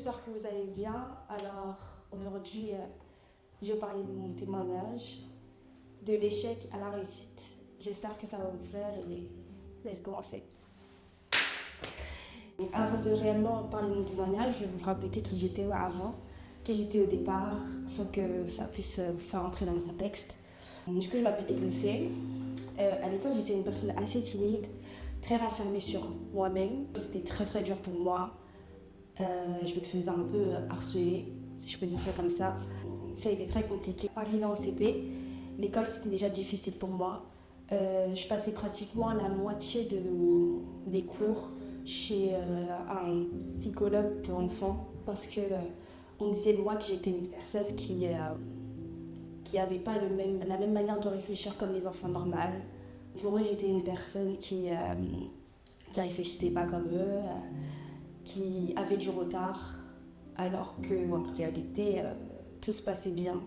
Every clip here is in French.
j'espère que vous allez bien. Alors, aujourd'hui, je vais parler de mon témoignage, de l'échec à la réussite. J'espère que ça va vous plaire et let's go en fait. Avant de réellement parler de mon témoignage, je vais vous répéter qui j'étais avant, qui j'étais au départ, afin que ça puisse vous faire entrer dans le contexte. Du coup, je m'appelle Edoucée. À l'époque, j'étais une personne assez timide, très renfermée sur moi-même. C'était très très dur pour moi. Je me faisais un peu harceler, si je peux dire ça comme ça. Ça a été très compliqué. Arrivé en CP, l'école c'était déjà difficile pour moi. Je passais pratiquement la moitié des cours chez un psychologue pour enfants parce que on disait de moi que j'étais une personne qui n'avait pas la même manière de réfléchir comme les enfants normaux. Pour eux, j'étais une personne qui réfléchissait pas comme eux, qui avait du retard, alors qu'en réalité, tout se passait bien.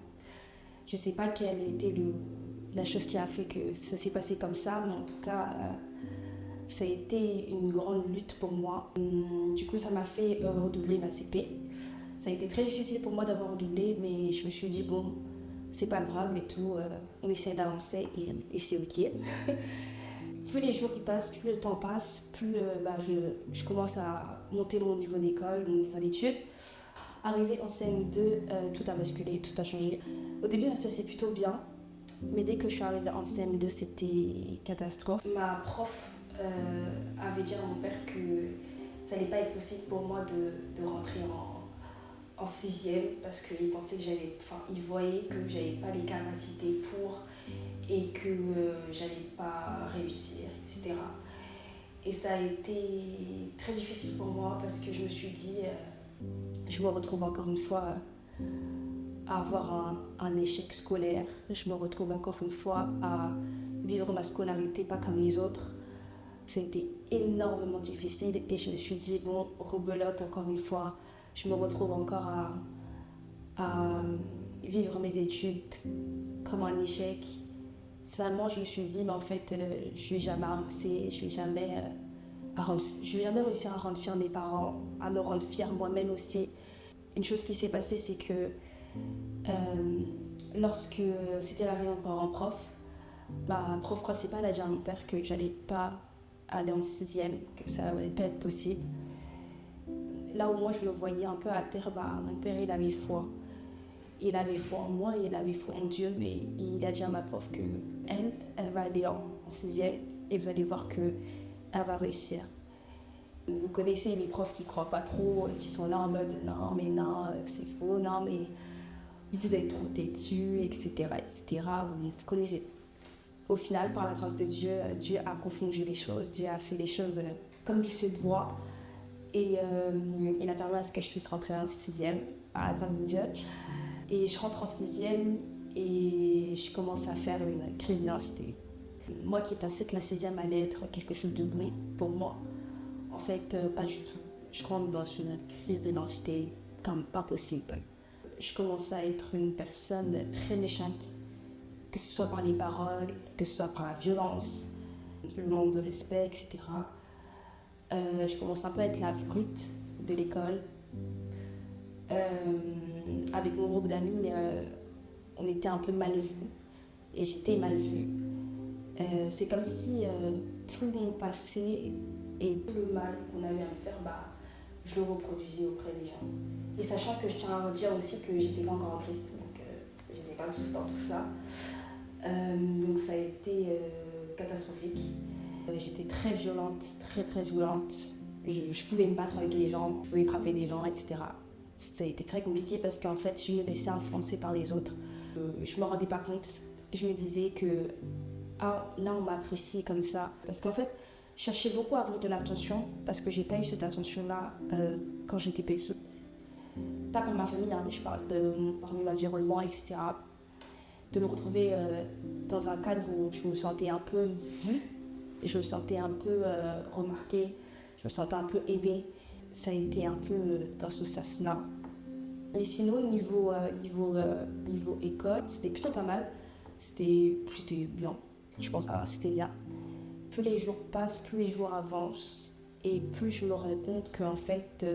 Je ne sais pas quelle était la chose qui a fait que ça s'est passé comme ça, mais en tout cas, ça a été une grande lutte pour moi. Du coup, ça m'a fait redoubler ma CP. Ça a été très difficile pour moi d'avoir redoublé, mais je me suis dit, bon, c'est pas grave et tout, on essaie d'avancer et c'est ok. Plus les jours qui passent, plus le temps passe, plus je commence à monter mon niveau d'école, mon niveau d'études. Arrivé en CM2, tout a basculé, tout a changé. Au début, ça se passait plutôt bien, mais dès que je suis arrivée en CM2, c'était catastrophe. Ma prof avait dit à mon père que ça n'allait pas être possible pour moi de rentrer en sixième parce qu'il pensait que il voyait que j'avais pas les capacités pour et que j'allais pas réussir, etc. Et ça a été très difficile pour moi parce que je me suis dit, je me retrouve encore une fois à avoir un échec scolaire. Je me retrouve encore une fois à vivre ma scolarité pas comme les autres. C'était énormément difficile et je me suis dit, bon, rebelote encore une fois. Je me retrouve encore à vivre mes études comme un échec. Finalement, je me suis dit, mais en fait, je vais jamais avancer, je vais jamais réussir à rendre fiers mes parents, à me rendre fière moi-même aussi. Une chose qui s'est passée, c'est que lorsque c'était la réunion parents-prof, ma prof principale a dit à mon père que j'allais pas aller en sixième, que ça allait pas être possible. Là où moi je le voyais un peu à terre, mon père il avait foi. Il avait foi en moi, il avait foi en Dieu, mais il a dit à ma prof qu'elle va aller en sixième et vous allez voir qu'elle va réussir. Vous connaissez les profs qui ne croient pas trop, qui sont là en mode non, mais non, c'est faux, non, mais vous êtes trop têtu, etc., etc. Vous connaissez. Au final, par la grâce de Dieu, Dieu a configuré les choses, Dieu a fait les choses comme il se doit. Et il a permis à ce que je puisse rentrer en sixième, par la grâce de Dieu. Et je rentre en sixième et je commence à faire une crise d'identité. Moi qui pensais que la sixième allait être quelque chose de bon pour moi, en fait, pas du tout. Je rentre dans une crise d'identité comme pas possible. Je commence à être une personne très méchante, que ce soit par les paroles, que ce soit par la violence, le manque de respect, etc. Je commence un peu à être la brute de l'école. Avec mon groupe d'amis, on était un peu mal vus et j'étais mal vue. C'est comme si tout mon passé et tout le mal qu'on avait à me faire, je le reproduisais auprès des gens. Et sachant que je tiens à dire aussi que j'étais pas encore en Christ, donc j'étais pas tous dans tout ça. Donc ça a été catastrophique. J'étais très violente, très très violente. Je pouvais me battre avec les gens, je pouvais frapper des gens, etc. Ça a été très compliqué parce qu'en fait, je me laissais influencer par les autres. Je me rendais pas compte parce que je me disais que là, on m'apprécie comme ça. Parce qu'en fait, je cherchais beaucoup à avoir de l'attention parce que j'ai pas eu cette attention-là quand j'étais petite. Pas par ma famille, mais je parle par mon environnement, etc. De me retrouver dans un cadre où je me sentais un peu vue, je me sentais un peu remarquée, je me sentais un peu aimée. Ça a été un peu dans ce sens-là. Mais sinon, niveau école, c'était plutôt pas mal. C'était bien. Je pense que c'était bien. Plus les jours passent, plus les jours avancent. Et plus je me rends compte qu'en fait,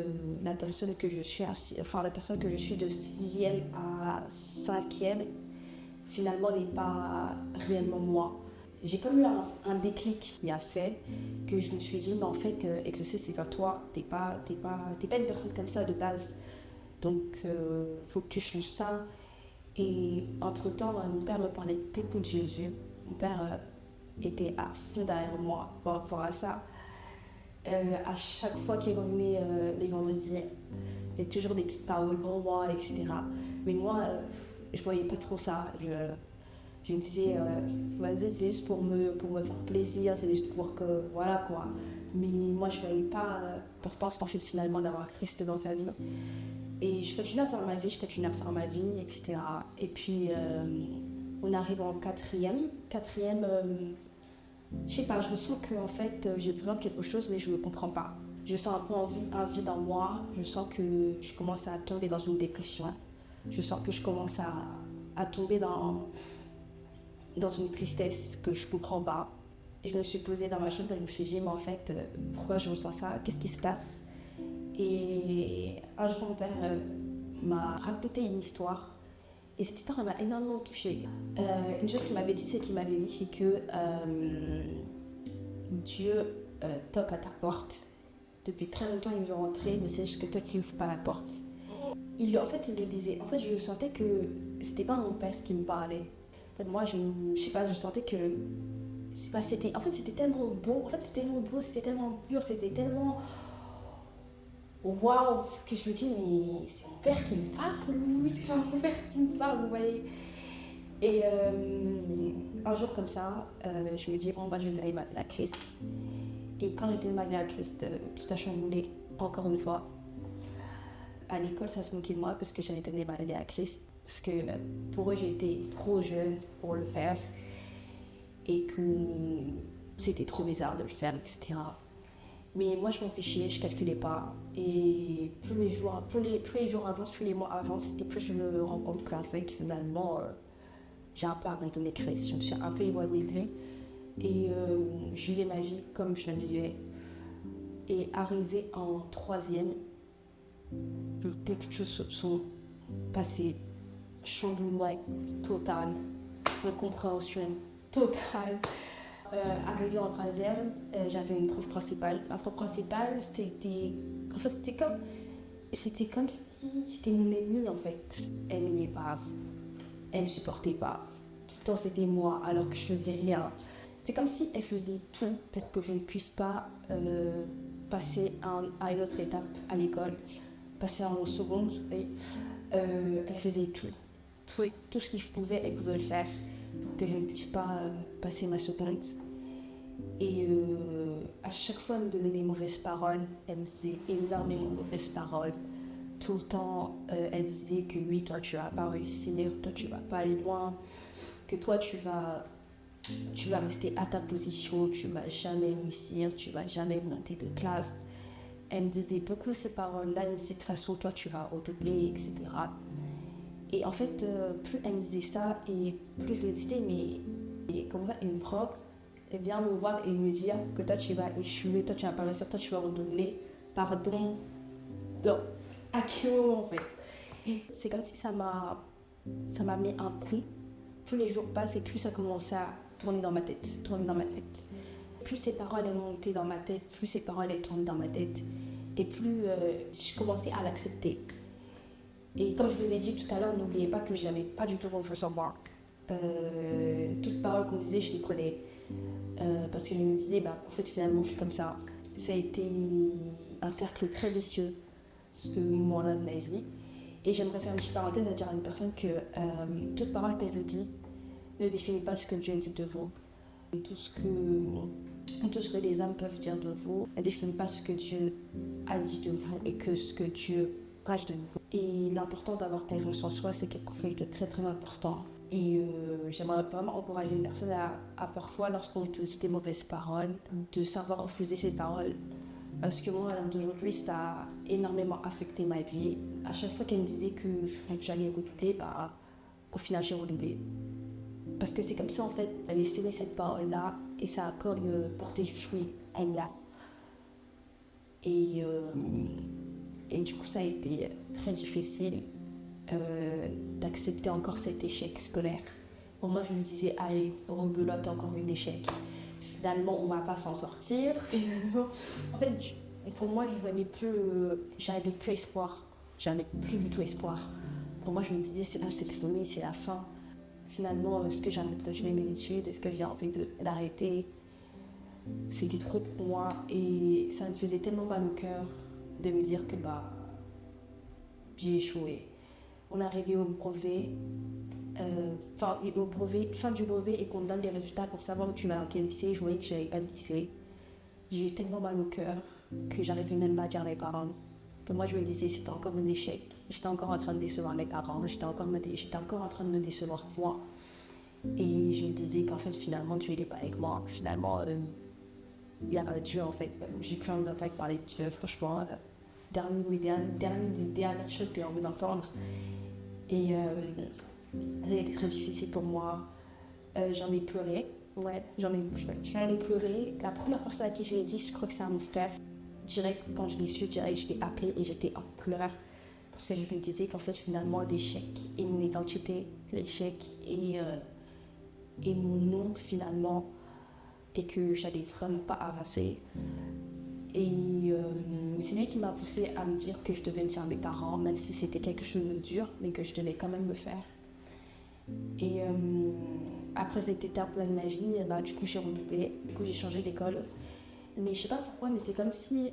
la personne que je suis, la personne que je suis de 6e à 5e, finalement n'est pas réellement moi. J'ai comme eu un déclic qui a fait que je me suis dit, mais en fait, Exaucé, c'est pas toi, t'es pas une personne comme ça de base. Donc, faut que tu changes ça. Et entre-temps, mon père me parlait beaucoup de Jésus. Mon père était à fond derrière moi par rapport à ça. À chaque fois qu'il revenait les vendredis, il y avait toujours des petites paroles pour moi, etc. Mais moi, je voyais pas trop ça. Je me disais, vas-y, c'est juste pour me faire plaisir, c'est juste pour que, voilà quoi. Mais moi, je voyais pas l'importance en fait finalement d'avoir Christ dans sa vie. Et je continue à faire ma vie, etc. Et puis, on arrive en 4e. 4e, je sais pas, je sens que en fait, j'ai besoin de quelque chose, mais je ne le comprends pas. Je sens un peu un vide en moi. Je sens que je commence à tomber dans une dépression. Je sens que je commence à tomber dans une tristesse que je ne comprends pas. Et je me suis posée dans ma chambre et je me suis dit, mais en fait, pourquoi je ressens ça? Qu'est-ce qui se passe? Et un jour, mon père m'a raconté une histoire. Et cette histoire, elle m'a énormément touchée. Une chose qu'il m'avait dit, c'est que Dieu toque à ta porte. Depuis très longtemps, il veut rentrer, mais c'est juste que toi, tu n'ouvres pas la porte. Il le disait. En fait, je sentais que c'était pas mon père qui me parlait. En fait, moi, je sais pas, je sentais que c'était tellement beau. En fait, c'était tellement beau, c'était tellement pur, c'était tellement waouh que je me dis, mais c'est mon père qui me parle ou c'est pas mon père qui me parle, vous voyez. Et un jour comme ça, je me dis, bon, bah, je vais aller marier à Christ. Et quand j'étais mariée à Christ, tout a chamboulé, encore une fois. À l'école, ça se moquait de moi parce que j'avais été mariée à Christ. Parce que pour eux, j'étais trop jeune pour le faire. Et que c'était trop bizarre de le faire, etc. Mais moi, je m'en fichais, je calculais pas. Et plus les jours avancent, plus les mois avancent, et plus je me rends compte qu'en fait, finalement, j'ai un peu abandonné Christ. Je me suis un peu éloignée. Et je vivais ma vie comme je la vivais. Et arrivé en 3e, quelque chose sont passées. Chamboulement total, incompréhension totale. Arrivé en 3e, j'avais une prof principale. Ma prof principale, c'était comme si c'était mon ennemie en fait. Elle m'aimait pas, elle me supportait pas. Tout le temps c'était moi alors que je faisais rien. C'est comme si elle faisait tout pour que je ne puisse pas passer à une autre étape à l'école, passer en seconde. Elle faisait tout ce qu'il pouvait, elle pouvait le faire pour que je ne puisse pas passer ma seconde. Et à chaque fois, elle me donnait des mauvaises paroles. Elle me disait énormément de mauvaises paroles. Tout le temps, elle disait que oui, toi, tu vas pas réussir, toi, tu vas pas aller loin, que toi, tu vas rester à ta position, tu vas jamais réussir, tu vas jamais monter de classe. Elle me disait beaucoup ces paroles-là, elle me disait de toute façon, toi, tu vas redoubler, etc. Et en fait, plus elle me disait ça, et plus je me disais, mais comme ça, une prof, elle vient me voir et me dire que toi, tu vas échouer, toi, tu vas pas réussir, toi, tu vas redoubler. Pardon. Donc, à quel moment, en fait? C'est comme si ça m'a mis un coup. Plus les jours passent et plus ça commence à tourner dans ma tête. Plus ces paroles elles montaient dans ma tête, plus ces paroles elles tournaient dans ma tête. Et plus je commençais à l'accepter. Et comme je vous ai dit tout à l'heure, n'oubliez pas que j'avais pas du tout confiance en moi. Toutes paroles qu'on disait, je les prenais. Parce que je me disais, en fait, finalement, je suis comme ça. Ça a été un cercle très vicieux, ce moment-là de ma vie. Et j'aimerais faire une petite parenthèse à dire à une personne que toute parole qu'elle vous dit ne définit pas ce que Dieu dit de vous. Tout ce que les hommes peuvent dire de vous ne définit pas ce que Dieu a dit de vous et que ce que Dieu cache de vous. Et l'importance d'avoir confiance en soi, c'est quelque chose de très très important. Et j'aimerais vraiment encourager une personne à parfois, lorsqu'on utilise des mauvaises paroles, de savoir refuser ces paroles. Parce que moi, à l'heure d'aujourd'hui, ça a énormément affecté ma vie. À chaque fois qu'elle me disait que j'allais redoubler, au final, j'ai redoublé. Parce que c'est comme ça, en fait, elle a laissé cette parole-là et ça a comme porté du fruit en moi. Et, du coup, ça a été très difficile d'accepter encore cet échec scolaire. Pour moi, je me disais, allez, rebelote, encore un échec. Finalement, on ne va pas s'en sortir. Finalement, en fait, pour moi, j'avais plus espoir. J'avais plus du tout espoir. Pour moi, je me disais, c'est fini, c'est la fin. Finalement, est-ce que j'ai envie de continuer mes études? Est-ce que j'ai envie d'arrêter? C'était trop pour moi et ça me faisait tellement mal au cœur de me dire que j'ai échoué. On est arrivé au brevet, fin du brevet et qu'on donne les résultats pour savoir où tu vas dans quel lycée. Je voyais que j'avais pas de lycée. J'ai eu tellement mal au cœur que j'arrivais même pas à dire à mes parents. Que moi je me disais c'était encore un échec. J'étais encore en train de décevoir mes parents, j'étais encore en train de me décevoir moi. Et je me disais qu'en fait finalement tu n'étais pas avec moi. Finalement, il y a Dieu en fait. J'ai plus envie d'entendre parler de Dieu, franchement. Dernière chose que j'ai envie d'entendre. Et ça a été très difficile pour moi. J'en ai pleuré. Ouais, j'en ai pleuré. La première personne à qui je l'ai dit, je crois que c'est à mon frère. Direct, quand je l'ai su, je l'ai appelé et j'étais en pleurs. Parce que je me disais qu'en fait, finalement, l'échec et mon identité, l'échec et mon nom, finalement, et que j'allais vraiment pas avancer. Et c'est lui qui m'a poussée à me dire que je devais me dire à mes parents, même si c'était quelque chose de dur, mais que je devais quand même le faire. Et après cette étape-là de ma vie, du coup j'ai redoublé, du coup j'ai changé d'école. Mais je sais pas pourquoi, mais c'est comme si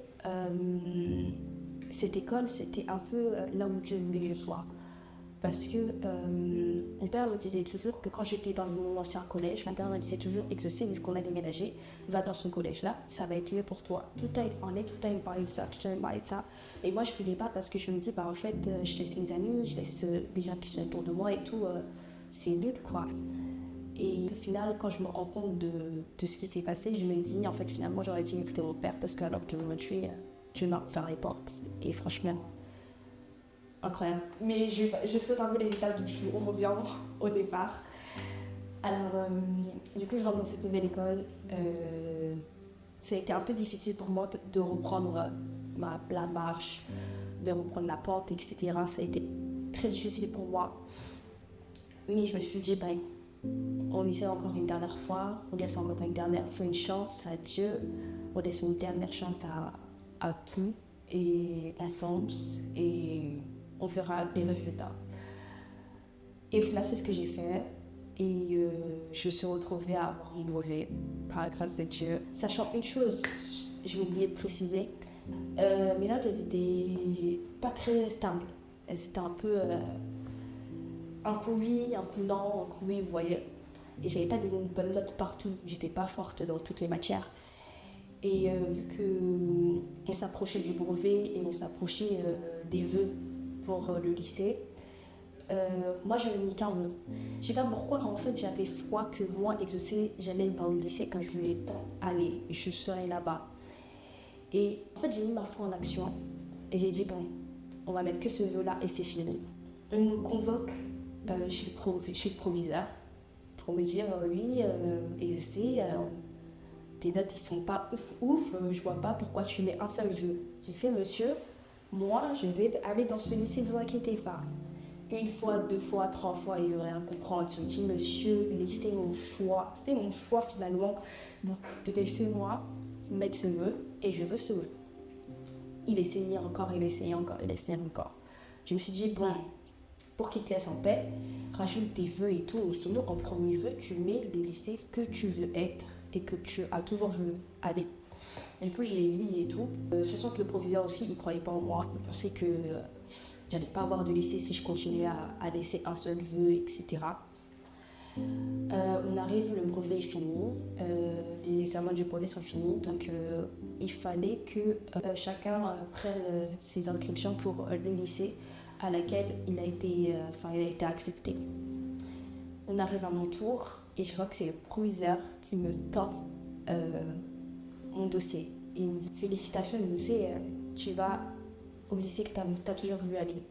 cette école c'était un peu là où Dieu voulait que je sois. Parce que mon père me disait toujours que quand j'étais dans mon ancien collège, mon père me disait toujours exaucer, vu qu'on a déménagé, va dans ce collège-là, ça va être mieux pour toi. Tout a parlé de ça, tout a parlé de ça. Et moi je ne voulais pas parce que je me dis, en fait, je laisse mes amis, je laisse les gens qui sont autour de moi et tout, c'est nul quoi. Et au final, quand je me rends compte de ce qui s'est passé, je me dis, en fait, finalement, j'aurais dû écouter mon père parce qu'alors que je me tuer, Dieu m'a ouvert les portes. Et franchement, incroyable. Mais je saute un peu les étapes, donc on revient au départ. Alors, du coup, je rentre dans cette nouvelle école. Ça a été un peu difficile pour moi de reprendre la marche, de reprendre la pente, etc. Ça a été très difficile pour moi. Mais je me suis dit, on essaie encore une dernière fois, on laisse encore une chance à Dieu, on laisse une dernière chance à tout, et on fonce, et on verra les résultats. Et là, c'est ce que j'ai fait, et je me suis retrouvée à avoir un brevet, par la grâce de Dieu. Sachant une chose, j'ai oublié de préciser, mes notes, elles étaient pas très stables. Elles étaient un peu oui, un peu non, un peu oui, vous voyez. Et j'avais pas des bonnes notes partout, j'étais pas forte dans toutes les matières. Et vu qu'on s'approchait du brevet et on s'approchait des vœux pour le lycée, moi j'avais mis qu'un vœu. Je sais pas pourquoi, en fait j'avais foi que moi, exaucer, j'allais dans le lycée quand je voulais tant aller, je serais là-bas. Et en fait j'ai mis ma foi en action et j'ai dit on va mettre que ce vœu-là et c'est fini. On me convoque chez le proviseur pour me dire oui, exaucer, tes notes ils sont pas ouf, je vois pas pourquoi tu mets un seul vœu. J'ai fait monsieur, moi je vais aller dans ce lycée, ne vous inquiétez pas. Une fois, deux fois, trois fois, il veut rien comprendre. Je me dis monsieur, laissez mon choix, c'est mon choix finalement, donc laissez-moi mettre ce vœu et je veux ce vœu. Il essayait encore. Je me suis dit pour qu'il te laisse en paix, rajoute des vœux et tout, mais sinon en premier vœu, tu mets le lycée que tu veux être et que tu as toujours voulu aller. Et du coup, je l'ai mis et tout. Sachant que le proviseur aussi, il ne croyait pas en moi. Il pensait que j'allais pas avoir de lycée si je continuais à laisser un seul vœu, etc. On arrive, le brevet est fini, les examens du brevet sont finis, donc il fallait que chacun prenne ses inscriptions pour le lycée à laquelle il a été accepté. On arrive à mon tour et je vois que c'est le proviseur qui me tend mon dossier. Il me dit félicitations, il me dit tu vas au lycée que tu as toujours voulu aller.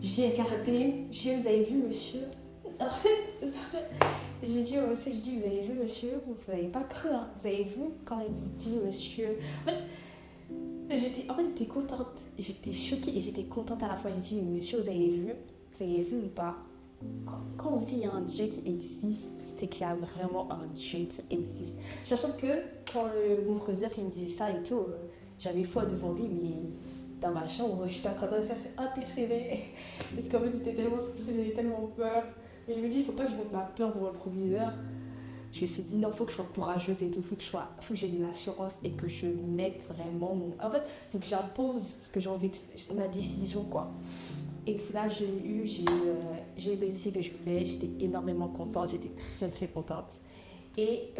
Je l'ai regardé, je dis vous avez vu monsieur? J'ai dit au monsieur, vous avez vu monsieur? Vous n'avez pas cru, hein. Vous avez vu quand il vous dit monsieur? En fait, J'étais contente, j'étais choquée et j'étais contente à la fois. J'ai dit, mais monsieur, vous avez vu ou pas? Quand on dit qu'il y a un Dieu qui existe, c'est qu'il y a vraiment un Dieu qui existe. Sachant que quand mon professeur il me disait ça et tout, j'avais foi devant lui, mais dans ma chambre, j'étais en train de me faire intercéder. Parce qu'en fait, j'étais tellement stressée, j'avais tellement peur. Mais je me dis, il faut pas que je mette ma peur devant le proviseur. Je me suis dit, non, il faut que je sois courageuse et tout, faut que j'ai de l'assurance et que je mette vraiment En fait, il faut que j'impose ce que j'ai envie de faire, ma décision, quoi. Et là, j'ai eu les essais que je voulais, j'étais énormément contente, j'étais très très contente. Et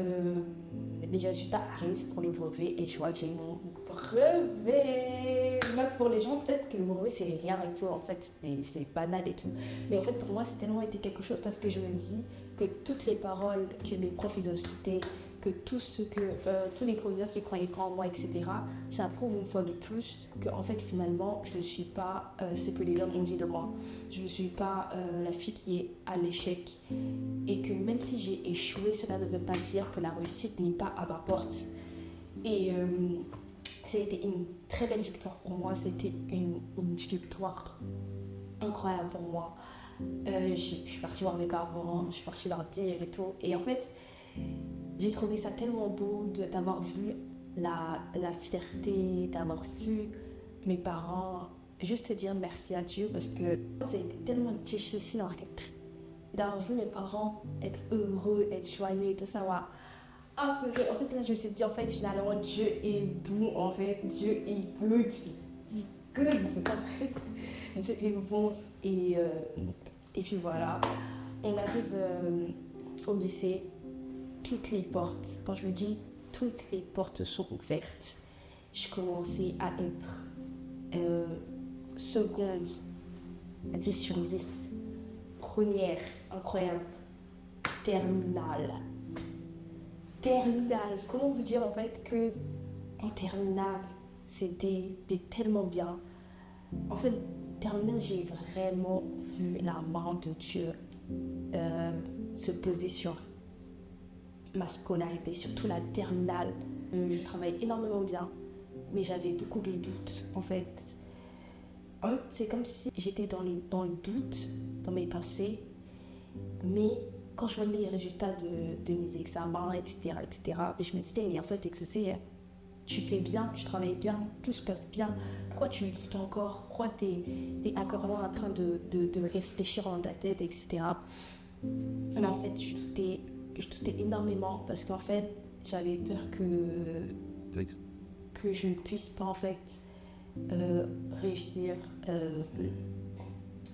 les résultats arrivent pour le brevet et je vois que j'ai mon brevet. Même pour les gens, peut-être que le brevet c'est rien et tout, en fait, c'est banal et tout. Mais en fait, pour moi, c'est tellement été quelque chose parce que je me dis que toutes les paroles que mes profs ils ont citées, que tous les professeurs qui croyaient pas en moi, etc., ça prouve une fois de plus que en fait finalement je ne suis pas ce que les hommes ont dit de moi. Je ne suis pas la fille qui est à l'échec et que même si j'ai échoué, cela ne veut pas dire que la réussite n'est pas à ma porte. Et ça a été une très belle victoire pour moi, c'était une victoire incroyable pour moi. Je suis partie voir mes parents, je suis partie leur dire et tout. Et en fait, j'ai trouvé ça tellement beau d'avoir vu la fierté, d'avoir vu mes parents juste dire merci à Dieu parce que ça a été tellement difficile en fait. D'avoir vu mes parents être heureux, être joyeux et tout ça. Moi. En fait, là, je me suis dit, en fait, finalement, Dieu est bon, en fait. Dieu est good. Good. Dieu est bon. Et puis voilà, on arrive au lycée. Toutes les portes, quand je dis toutes les portes sont ouvertes, je commençais à être seconde, 10 sur 10, première, incroyable, terminale, comment vous dire en fait que en terminale, c'était tellement bien. En fait, terminale, j'ai vraiment vu la main de Dieu se poser sur ma scolarité, surtout la terminale. Je travaille énormément bien, mais j'avais beaucoup de doutes en fait. En fait, c'est comme si j'étais dans le doute, dans mes pensées, mais quand je voyais les résultats de mes examens, etc., je me disais, mais en fait, tu fais bien, tu travailles bien, tout se passe bien. Pourquoi tu doutes encore? Pourquoi tu es encore là en train de réfléchir dans ta tête, etc. Mais en fait, je doutais énormément parce qu'en fait, j'avais peur que je ne puisse pas en fait réussir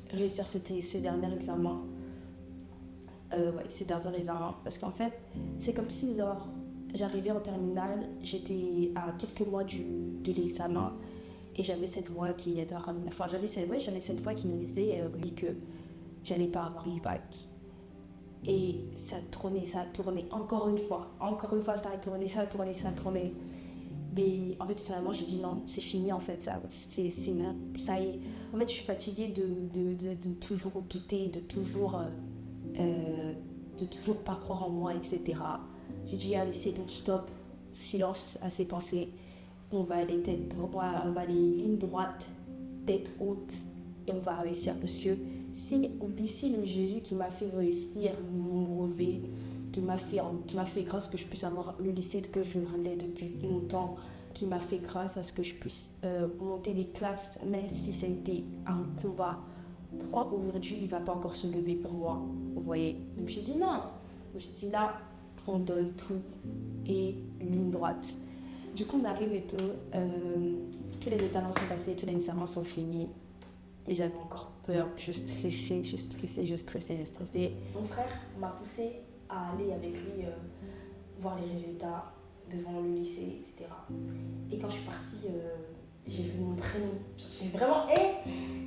ce dernier examen. Ces derniers examens. Parce qu'en fait, c'est comme si j'arrivais en terminale, j'étais à quelques mois de l'examen et j'avais cette voix qui était j'avais cette voix qui me disait que j'allais pas avoir le bac. Et ça a tourné encore une fois, ça a tourné. Mais en fait, finalement, j'ai dit non, c'est fini en fait, ça y est. En fait, je suis fatiguée de toujours douter, de toujours pas croire en moi, etc. J'ai dit, allez, c'est bon, stop, silence à ces pensées. On va aller ligne droite, tête haute, et on va réussir parce que si le Jésus qui m'a fait réussir mon brevet, qui m'a fait grâce que je puisse avoir le lycée que je voulais depuis longtemps, qui m'a fait grâce à ce que je puisse monter les classes, même si ça a été un combat, pourquoi aujourd'hui il ne va pas encore se lever pour moi, vous voyez? Donc j'ai dit non, je me suis dit là, on donne tout et ligne droite. Du coup on arrive et tout, tous les examens sont passés, tous les examens sont finis. Et j'avais encore peur, je stressais. Mon frère m'a poussé à aller avec lui voir les résultats devant le lycée, etc. Et quand je suis partie, j'ai vu mon prénom. J'ai vraiment...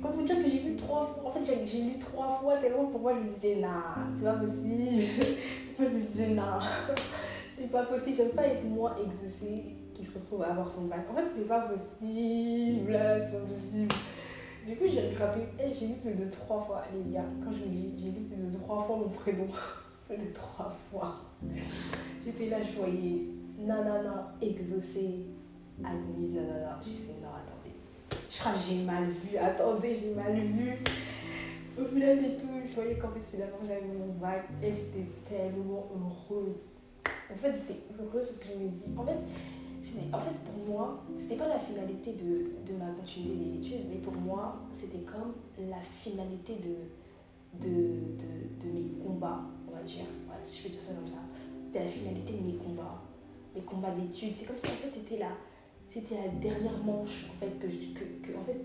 Comment vous dire que j'ai vu 3 fois? En fait, j'ai lu 3 fois tellement pour moi je me disais, nah, c'est pas possible. Moi, je me disais, nah, c'est pas possible. Ça ne peut pas être moi exaucé qui se retrouve à avoir son bac. En fait, c'est pas possible. Du coup, j'ai rattrapé, j'ai lu plus de 3 fois, les gars. Quand je me dis, j'ai lu plus de 3 fois mon prénom. Plus de 3 fois. J'étais là, je voyais nanana exaucé. admise, non, non, non. J'ai fait non, attendez. Je crois que j'ai mal vu, attendez, j'ai mal vu. Au final et tout, je voyais qu'en fait finalement j'avais mon bac et j'étais tellement heureuse. En fait, j'étais heureuse parce que je me dis, en fait pour moi, c'était pas la finalité de ma continuité des études, mais pour moi, c'était comme la finalité de mes combats, on va dire. Ouais, si je peux dire ça comme ça. C'était la finalité de mes combats d'études. C'est comme si en fait c'était la dernière manche en fait en fait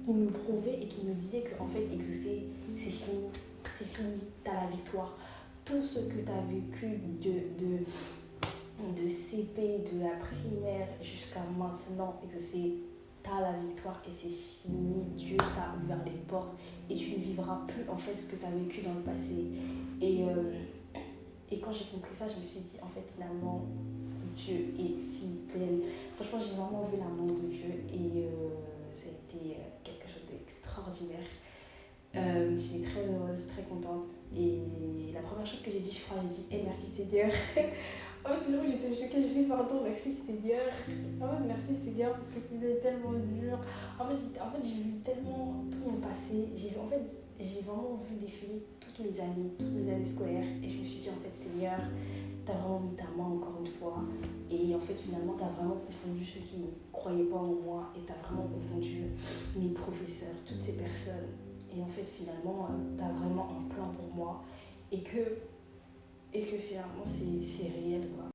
qui me prouvait et qui me disait que en fait exaucer c'est fini, t'as la victoire. Tout ce que t'as vécu de CP, de la primaire jusqu'à maintenant, exaucer, t'as la victoire et c'est fini. Dieu t'a ouvert les portes et tu ne vivras plus en fait ce que t'as vécu dans le passé. Et quand j'ai compris ça, je me suis dit en fait finalement Dieu est fidèle. Franchement, j'ai vraiment vu l'amour de Dieu et ça a été quelque chose d'extraordinaire. J'étais très heureuse, très contente. Et la première chose que j'ai dit, je crois, j'ai dit merci Seigneur. En fait, là où j'étais choquée, je dis pardon, merci Seigneur. En fait, merci Seigneur parce que c'était tellement dur. En fait, j'ai vu tellement tout mon passé. J'ai vraiment vu défiler toutes mes années scolaires. Et je me suis dit, en fait, Seigneur, t'as vraiment mis ta main encore une fois. Et en fait, finalement, t'as vraiment confondu ceux qui ne croyaient pas en moi. Et t'as vraiment confondu mes professeurs, toutes ces personnes. Et en fait, finalement, t'as vraiment un plan pour moi. Et que finalement, c'est réel, quoi.